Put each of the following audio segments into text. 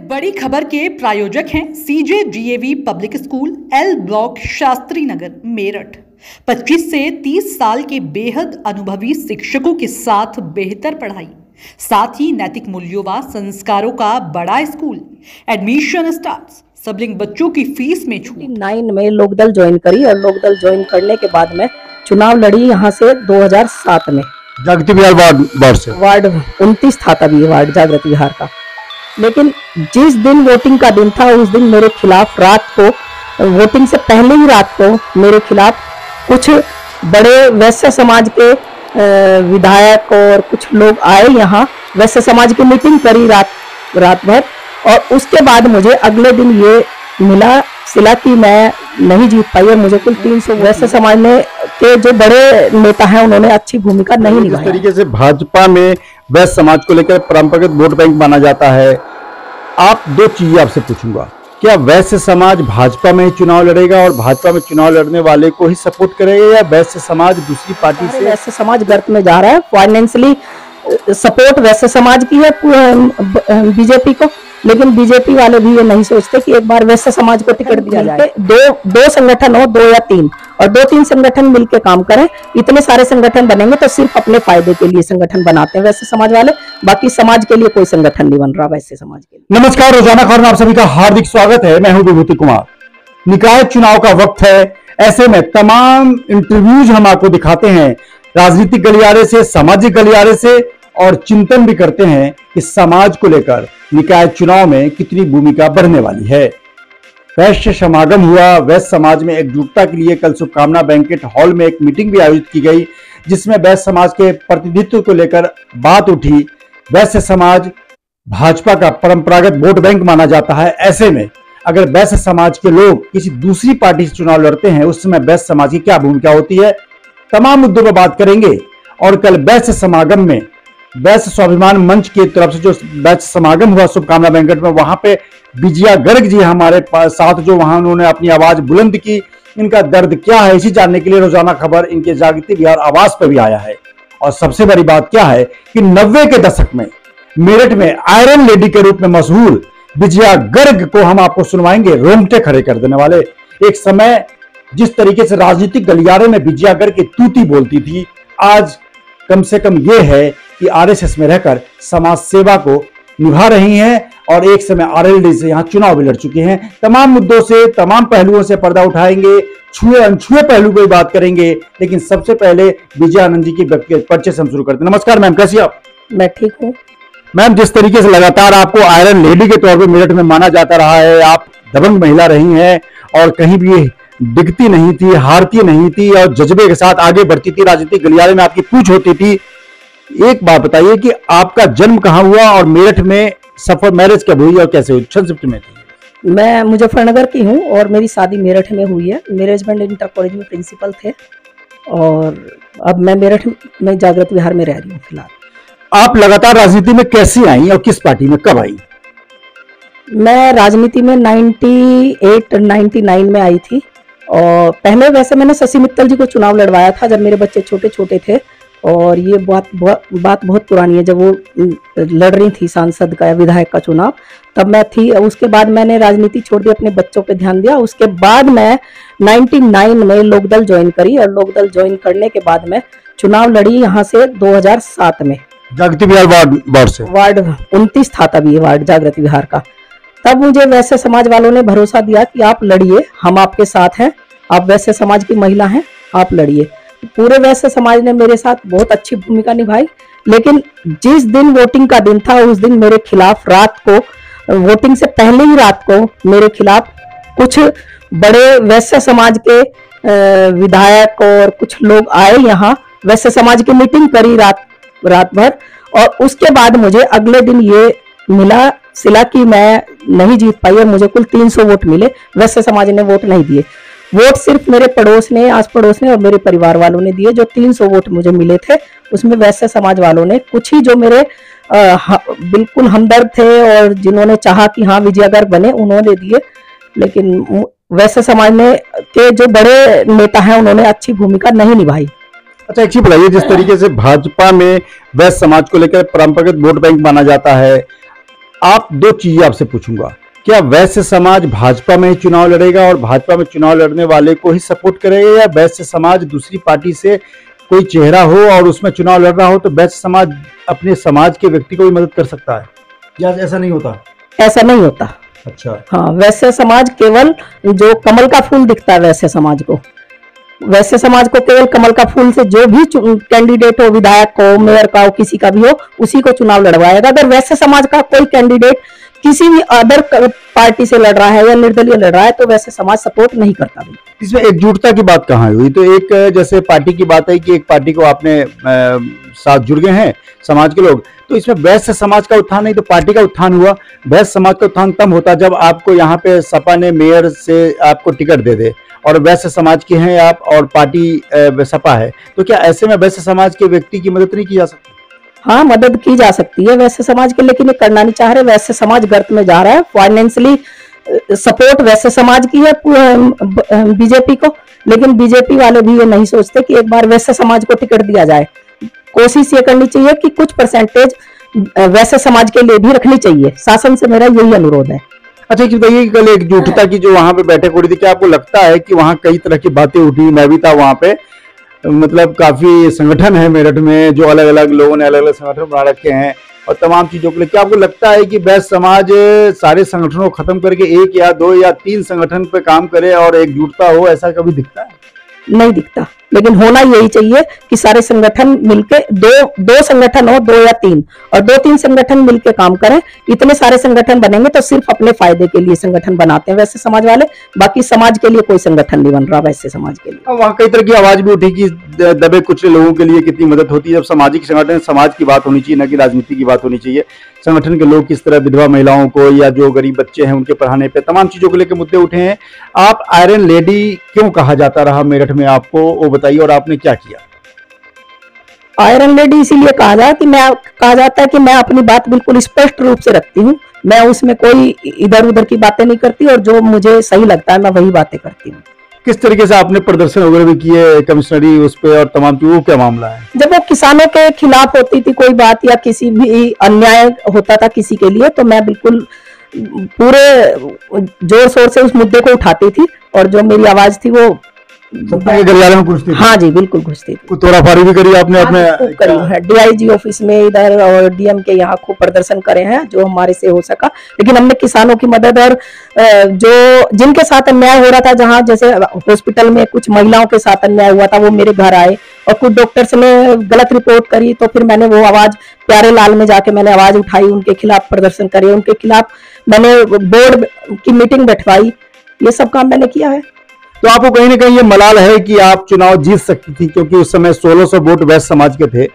बड़ी खबर के प्रायोजक हैं CJ DAV public school L block Shastri Nagar Meerut. 25 से 30 साल के बेहद अनुभवी शिक्षकों के साथ बेहतर पढ़ाई, साथ ही नैतिक मूल्यों व संस्कारों का बड़ा स्कूल। Admission start. सबलिंग बच्चों की फीस में छूट। 9 में लोकदल ज्वाइन करी और लोकदल ज्वाइन करने के बाद में चुनाव लड़ी यहाँ से 2007 में जागृति बिहार वार्ड से। वार्ड 29 था तभी ये वार्ड जागृति बिहार का। लेकिन जिस दिन वोटिंग का दिन था उस दिन मेरे खिलाफ रात को, वोटिंग से पहले ही रात को मेरे खिलाफ कुछ बड़े वैश्य समाज के विधायक और कुछ लोग आए यहाँ, वैश्य समाज की मीटिंग करी रात भर। और उसके बाद मुझे अगले दिन ये मिला सिला कि मैं नहीं जीत पाई और मुझे कुल 300 वैश्य समाज में के जो बड़े नेता हैं उन्होंने अच्छी भूमिका नहीं निभाई। इस तरीके से भाजपा में वैश्य समाज को लेकर परंपरागत वोट बैंक माना जाता है। आप दो चीजें आपसे पूछूंगा, क्या वैश्य समाज भाजपा में ही चुनाव लड़ेगा और भाजपा में चुनाव लड़ने वाले को ही सपोर्ट करेगा, या वैश्य समाज दूसरी पार्टी से? वैश्य समाज गर्त में जा रहा है। फाइनेंशियली सपोर्ट वैश्य समाज की है बीजेपी को, लेकिन बीजेपी वाले भी ये नहीं सोचते कि एक बार वैश्य समाज को टिकट दिया जाए। दो संगठन हो, 2 या 3, और 2-3 संगठन मिलकर काम करें। इतने सारे संगठन बनेंगे तो सिर्फ अपने फायदे के लिए संगठन बनाते हैं वैश्य समाज वाले, बाकी समाज के लिए कोई संगठन नहीं बन रहा वैश्य समाज के लिए। नमस्कार, रोजाना खबर में आप सभी का हार्दिक स्वागत है। मैं हूं विभूति कुमार। निकाय चुनाव का वक्त है, ऐसे में तमाम इंटरव्यूज हम आपको दिखाते हैं, राजनीतिक गलियारे से, सामाजिक गलियारे से, और चिंतन भी करते हैं कि समाज को लेकर निकाय चुनाव में कितनी भूमिका बढ़ने वाली है। वैश्य समागम हुआ। वैश्य समाज में एकजुटता के लिए कल शुभकामना बैंकेट हॉल में एक मीटिंग भी आयोजित की गई, जिसमें वैश्य समाज के प्रतिनिधित्व को लेकर बात उठी। वैश्य समाज भाजपा का परंपरागत वोट बैंक माना जाता है। ऐसे में अगर वैश्य समाज के लोग किसी दूसरी पार्टी से चुनाव लड़ते हैं, उस समय वैश्य समाज की क्या भूमिका होती है, तमाम मुद्दों पर बात करेंगे। और कल वैश्य समागम में वैश्य स्वाभिमान मंच की तरफ से जो वैश्य समागम हुआ शुभकामना बैंकेट में, वहां पे विजया गर्ग जी हमारे साथ, जो वहां उन्होंने अपनी आवाज बुलंद की। इनका दर्द क्या है, इसी जानने के लिए रोजाना खबर इनके जागृति बिहार आवास पर भी आया है। और सबसे बड़ी बात क्या है कि 90 के दशक में मेरठ में आयरन लेडी के रूप में मशहूर विजया गर्ग को हम आपको सुनवाएंगे, रोंगटे खड़े कर देने वाले। एक समय जिस तरीके से राजनीतिक गलियारे में विजया गर्ग की तूती बोलती थी, आज कम से कम ये है कि आरएसएस में रहकर समाज सेवा को निभा रही हैं और एक समय आरएलडी से यहाँ चुनाव भी लड़ चुके हैं। तमाम मुद्दों से, तमाम पहलुओं से पर्दा उठाएंगे, छुए अनछुए पहलू पर बात करेंगे। लेकिन सबसे पहले विजयानंद जी की परिचय से हम शुरू करते हैं। नमस्कार मैम, कैसी आप? मैं ठीक हूँ मैम। जिस तरीके से लगातार आपको आयरन लेडी के तौर पर मेरठ में माना जाता रहा है, आप दबंग महिला रही हैं और कहीं भी दिखती नहीं थी, हारती नहीं थी और जज्बे के साथ आगे बढ़ती थी। राजनीतिक गलियारे में आपकी पूछ होती थी। एक बात बताइए कि आपका जन्म कहाँ हुआ और मेरठ में सफर मैरिज कब हुई और कैसे हुई? संक्षिप्त में। मैं मुजफ्फरनगर की हूँ और मेरी शादी मेरठ में हुई है। मैनेजमेंट इंटर कॉलेज में प्रिंसिपल थे और अब मैं मेरठ में जागृति बिहार में रह रही हूँ फिलहाल। आप लगातार राजनीति में कैसे आई और किस पार्टी में कब आई? मैं राजनीति में 98-99 में आई थी। और पहले वैसे मैंने शशि मित्तल जी को चुनाव लड़वाया था जब मेरे बच्चे छोटे छोटे थे, और ये बात बहुत पुरानी है। जब वो लड़ रही थी सांसद का या विधायक का चुनाव, तब मैं थी। उसके बाद मैंने राजनीति छोड़ दी, अपने बच्चों पे ध्यान दिया। उसके बाद मैं 99 में लोकदल ज्वाइन करी और लोकदल ज्वाइन करने के बाद मैं चुनाव लड़ी यहाँ से 2007 में जागृति बिहार वार्ड से। वार्ड 29 था तभी ये वार्ड जागृति बिहार का। तब मुझे वैश्य समाज वालों ने भरोसा दिया कि आप लड़िए, हम आपके साथ हैं, आप वैश्य समाज की महिला हैं, आप लड़िए। पूरे वैश्य समाज ने मेरे साथ बहुत अच्छी भूमिका निभाई। लेकिन जिस दिन वोटिंग का दिन था उस दिन मेरे खिलाफ रात को, वोटिंग से पहले ही रात को मेरे खिलाफ कुछ बड़े वैश्य समाज के विधायक और कुछ लोग आए यहाँ, वैश्य समाज की मीटिंग करी रात भर। और उसके बाद मुझे अगले दिन ये मिला सिला कि मैं नहीं जीत पाई और मुझे कुल 300 वोट मिले। वैश्य समाज ने वोट नहीं दिए। वोट सिर्फ मेरे पड़ोस ने, आस पड़ोस ने और मेरे परिवार वालों ने दिए। जो 300 वोट मुझे मिले थे उसमें वैश्य समाज वालों ने, कुछ ही जो मेरे बिल्कुल हमदर्द थे और जिन्होंने चाहा कि हाँ विजया गर्ग बने, उन्होंने दिए। लेकिन वैश्य समाज ने के जो बड़े नेता हैं उन्होंने अच्छी भूमिका नहीं निभाई। अच्छा, एक चीज बताइए, जिस तरीके से भाजपा में वैश्य समाज को लेकर परंपरागत वोट बैंक माना जाता है, आप दो चीजें आपसे पूछूंगा, क्या वैश्य समाज भाजपा में ही चुनाव लड़ेगा और भाजपा में चुनाव लड़ने वाले को ही सपोर्ट करेगा, या वैश्य समाज दूसरी पार्टी से कोई चेहरा हो और उसमें चुनाव लड़ रहा हो तो वैश्य समाज अपने समाज के व्यक्ति को भी मदद कर सकता है, या ऐसा नहीं होता? ऐसा नहीं होता। अच्छा। हाँ, वैश्य समाज केवल जो कमल का फूल दिखता है वैश्य समाज को, वैश्य समाज को केवल कमल का फूल से जो भी कैंडिडेट हो, विधायक हो, मेयर का हो, किसी का भी हो, उसी को चुनाव लड़वाएगा। अगर वैश्य समाज का कोई कैंडिडेट किसी भी अदर पार्टी से लड़ रहा है या निर्दलीय लड़ रहा है तो वैसे समाज सपोर्ट नहीं करता भी। इसमें एकजुटता की बात कहाँ हुई? तो एक जैसे पार्टी की बात है कि एक पार्टी को आपने साथ जुड़ गए हैं समाज के लोग, तो इसमें वैश्य समाज का उत्थान नहीं तो पार्टी का उत्थान हुआ। वैश्य समाज का उत्थान तब होता जब आपको यहाँ पे सपा ने मेयर से आपको टिकट दे दे और वैश्य समाज के हैं आप और पार्टी सपा है, तो क्या ऐसे में वैश्य समाज के व्यक्ति की मदद नहीं की जा सकती? हाँ, मदद की जा सकती है वैश्य समाज के, लेकिन ये करना नहीं चाह रहे। वैश्य समाज गर्त में जा रहा है। फाइनेंशियली सपोर्ट वैश्य समाज की है बीजेपी को, लेकिन बीजेपी वाले भी ये नहीं सोचते कि एक बार वैश्य समाज को टिकट दिया जाए। कोशिश ये करनी चाहिए कि कुछ परसेंटेज वैश्य समाज के लिए भी रखनी चाहिए। शासन से मेरा यही अनुरोध है। अच्छा, ये बताइए कल एकजुटता की जो वहां पे बैठक हो रही थी, क्या आपको लगता है कि वहां कई तरह की बातें उठी? मैं भी था वहां पे, मतलब काफी संगठन है मेरठ में जो अलग अलग लोगों ने अलग अलग संगठन बना रखे हैं और तमाम चीजों के लिए, क्या आपको लगता है कि वैश्य समाज सारे संगठनों को खत्म करके एक या दो या तीन संगठन पे काम करे और एकजुटता हो, ऐसा कभी दिखता है? नहीं दिखता, लेकिन होना यही चाहिए कि सारे संगठन मिलके दो संगठन हो, 2 या 3, और 2-3 संगठन मिलके काम करें। इतने सारे संगठन बनेंगे तो सिर्फ अपने फायदे के लिए संगठन बनाते हैं वैसे समाज वाले, बाकी समाज के लिए कोई संगठन नहीं बन रहा वैसे समाज के लिए। वहाँ कई तरह की आवाज भी उठी कि दबे कुचले लोगों के लिए कितनी मदद होती है। जब सामाजिक संगठन, समाज की बात होनी चाहिए, न कि राजनीति की बात होनी चाहिए। संगठन के लोग किस तरह विधवा महिलाओं को या जो गरीब बच्चे हैं उनके पढ़ाने पे तमाम चीजों को लेकर मुद्दे उठे हैं। आप आयरन लेडी क्यों कहा जाता रहा मेरठ में आपको, वो बताइए, और आपने क्या किया? आयरन लेडी इसीलिए कहा जाता है कि मैं अपनी बात बिल्कुल स्पष्ट रूप से रखती हूँ। मैं उसमें कोई इधर उधर की बातें नहीं करती और जो मुझे सही लगता है मैं वही बातें करती हूँ। किस तरीके से आपने प्रदर्शन वगैरह भी किए कमिश्नरी उस पे और तमाम चीजों, क्या मामला है? जब वो किसानों के खिलाफ होती थी कोई बात या किसी भी अन्याय होता था किसी के लिए, तो मैं बिल्कुल पूरे जोर शोर से उस मुद्दे को उठाती थी और जो मेरी आवाज थी वो गलियारे में घुसती थी। हाँ जी, बिल्कुल घुसती थी। कुछ तोड़ाफाड़ी भी करी आपने अपने? खूब करी है, डीआईजी ऑफिस में इधर और डीएम के यहाँ खूब प्रदर्शन करे हैं जो हमारे से हो सका। लेकिन हमने किसानों की मदद और जो जिनके साथ अन्याय हो रहा था, जहाँ जैसे हॉस्पिटल में कुछ महिलाओं के साथ अन्याय हुआ था, वो मेरे घर आए और कुछ डॉक्टर्स ने गलत रिपोर्ट करी, तो फिर मैंने वो आवाज प्यारे लाल में जाके मैंने आवाज उठाई, उनके खिलाफ प्रदर्शन करे, उनके खिलाफ मैंने बोर्ड की मीटिंग बैठवाई। ये सब काम मैंने किया है। तो आपको कहीं ना कहीं ये मलाल है कि आप चुनाव जीत सकती थी, क्योंकि उस समय 1600 वोट वैश्य समाज के थे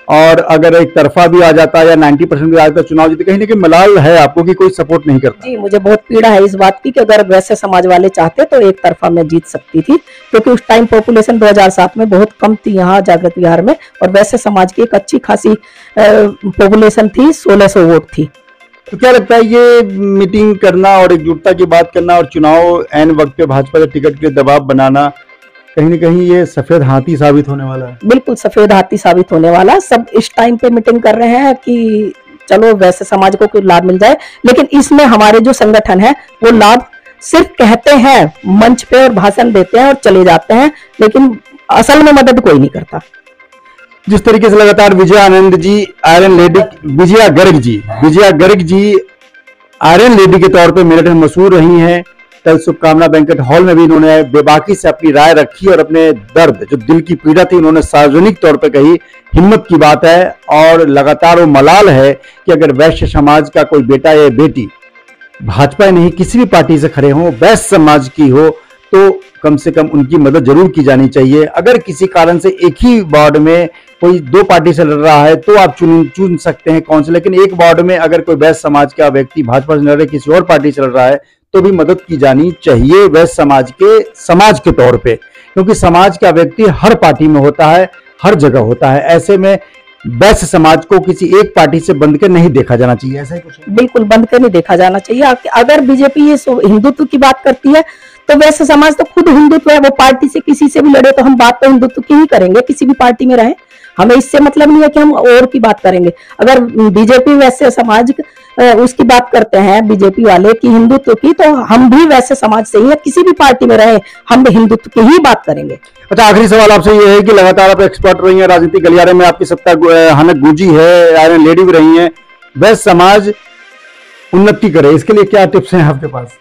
और अगर एक तरफा भी आ जाता या 90% भी आ जाता चुनाव जीते, कहीं ना कहीं मलाल है आपको कि कोई सपोर्ट नहीं करता? जी, मुझे बहुत पीड़ा है इस बात की कि अगर वैश्य समाज वाले चाहते तो एक तरफा मैं जीत सकती थी, क्योंकि उस टाइम पॉपुलेशन 2007 में बहुत कम थी यहाँ जागृत बिहार में और वैश्य समाज की एक अच्छी खासी पॉपुलेशन थी, 1600 वोट थी। तो क्या लगता है ये मीटिंग करना और एकजुटता की बात करना और चुनाव एन वक्त पे भाजपा के टिकट के दबाव बनाना, कहीं ना कहीं ये सफेद हाथी साबित होने वाला है? बिल्कुल सफेद हाथी साबित होने वाला। सब इस टाइम पे मीटिंग कर रहे हैं कि चलो वैसे समाज को कोई लाभ मिल जाए, लेकिन इसमें हमारे जो संगठन है वो लाभ सिर्फ कहते हैं, मंच पे और भाषण देते हैं और चले जाते हैं, लेकिन असल में मदद कोई नहीं करता। जिस तरीके से लगातार विजया गर्ग जी आयरन लेडी के तौर पे मेरठ में मशहूर रही हैं। कल शुभकामना बैंकेट हॉल में भी इन्होंने बेबाकी से अपनी राय रखी और अपने दर्द, जो दिल की पीड़ा थी, उन्होंने सार्वजनिक तौर पे कही। हिम्मत की बात है और लगातार वो मलाल है कि अगर वैश्य समाज का कोई बेटा या बेटी भाजपा नहीं किसी भी पार्टी से खड़े हों, वैश्य समाज की हो, तो कम से कम उनकी मदद जरूर की जानी चाहिए। अगर किसी कारण से एक ही वार्ड में कोई 2 पार्टी से लड़ रहा है तो आप चुन सकते हैं कौन से, लेकिन एक वार्ड में अगर कोई वैश्य समाज का व्यक्ति भाजपा से लड़ रहे किसी और पार्टी से लड़ रहा है तो भी मदद की जानी चाहिए वैश्य समाज के तौर पे, क्योंकि समाज का व्यक्ति हर पार्टी में होता है, हर जगह होता है। ऐसे में वैश्य समाज को किसी एक पार्टी से बंद कर नहीं देखा जाना चाहिए। ऐसा ही कुछ है? बिल्कुल बंद कर नहीं देखा जाना चाहिए। अगर बीजेपी ये हिंदुत्व की बात करती है तो वैश्य समाज तो खुद हिंदुत्व है। वो पार्टी से किसी से भी लड़े तो हम बात तो हिंदुत्व की ही करेंगे, किसी भी पार्टी में रहे। हमें इससे मतलब नहीं है कि हम और की बात करेंगे। अगर बीजेपी वैसे समाज उसकी बात करते हैं बीजेपी वाले की हिंदुत्व की, तो हम भी वैसे समाज से ही है, किसी भी पार्टी में रहे हम हिंदुत्व की ही बात करेंगे। अच्छा, आखिरी सवाल आपसे ये है कि लगातार आप एक्सपर्ट रही हैं राजनीतिक गलियारे में, आपकी सत्ता हनक गूंजी है, आयरन लेडी भी रही हैं। वैश्य समाज उन्नति करे, इसके लिए क्या टिप्स हैं आपके पास?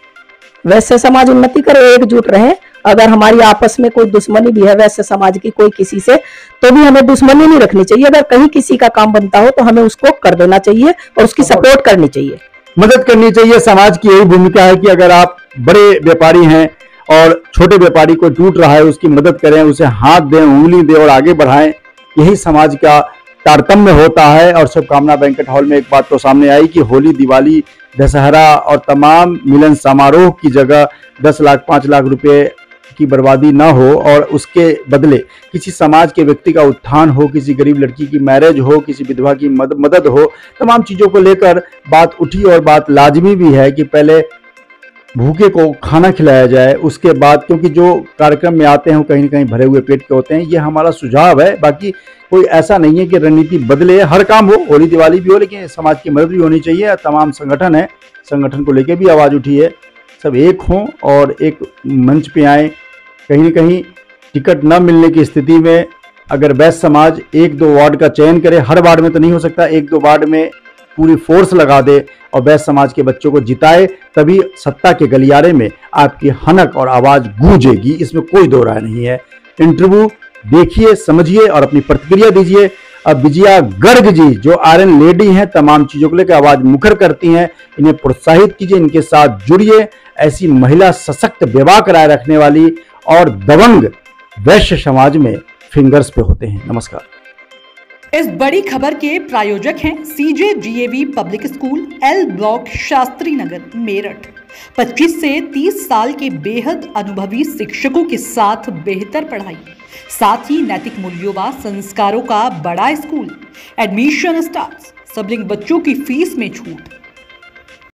वैसे समाज उन्नति करे, एकजुट रहे। अगर हमारी आपस में कोई दुश्मनी भी है वैसे समाज की कोई किसी से, तो भी हमें दुश्मनी नहीं रखनी चाहिए। अगर कहीं किसी का काम बनता हो तो हमें उसको कर देना चाहिए और उसकी सपोर्ट करनी चाहिए, मदद करनी चाहिए। समाज की यही भूमिका है कि अगर आप बड़े व्यापारी हैं और छोटे व्यापारी को टूट रहा है उसकी मदद करें, उसे हाथ दें, उंगली दें और आगे बढ़ाएं। यही समाज का तारतम्य होता है। और शुभकामना बैंकेट हॉल में एक बात तो सामने आई कि होली, दिवाली, दशहरा और तमाम मिलन समारोह की जगह 10 लाख 5 लाख रुपए की बर्बादी ना हो और उसके बदले किसी समाज के व्यक्ति का उत्थान हो, किसी गरीब लड़की की मैरिज हो, किसी विधवा की मदद हो। तमाम चीज़ों को लेकर बात उठी और बात लाजमी भी है कि पहले भूखे को खाना खिलाया जाए, उसके बाद, क्योंकि जो कार्यक्रम में आते हैं वो कहीं ना कहीं भरे हुए पेट के होते हैं। ये हमारा सुझाव है। बाकी कोई ऐसा नहीं है कि रणनीति बदले, हर काम हो, होली दिवाली भी हो, लेकिन समाज की मदद भी होनी चाहिए। तमाम संगठन है, संगठन को लेकर भी आवाज़ उठी है, सब एक हों और एक मंच पे आए। कहीं न कहीं टिकट न मिलने की स्थिति में अगर वैश्य समाज 1-2 वार्ड का चयन करे, हर वार्ड में तो नहीं हो सकता, 1-2 वार्ड में पूरी फोर्स लगा दे और वैश्य समाज के बच्चों को जिताए, तभी सत्ता के गलियारे में आपकी हनक और आवाज़ गूंजेगी। इसमें कोई दो राय नहीं है। इंटरव्यू देखिए, समझिए और अपनी प्रतिक्रिया दीजिए। अब विजया गर्ग जी जो आयरन लेडी हैं, तमाम चीज़ों को लेकर आवाज़ मुखर करती हैं, इन्हें प्रोत्साहित कीजिए, इनके साथ जुड़िए। ऐसी महिला सशक्त व्यवहार कराए रखने वाली और दबंग वैश्य समाज में फिंगर्स पे होते हैं। नमस्कार। इस बड़ी खबर के प्रायोजक हैं CJDAV public school, L block, Shastri Nagar, Meerut. 25 से 30 साल के बेहद अनुभवी शिक्षकों के साथ बेहतर पढ़ाई, साथ ही नैतिक मूल्यों व संस्कारों का बड़ा स्कूल। एडमिशन स्टार्ट, सबलिंग बच्चों की फीस में छूट।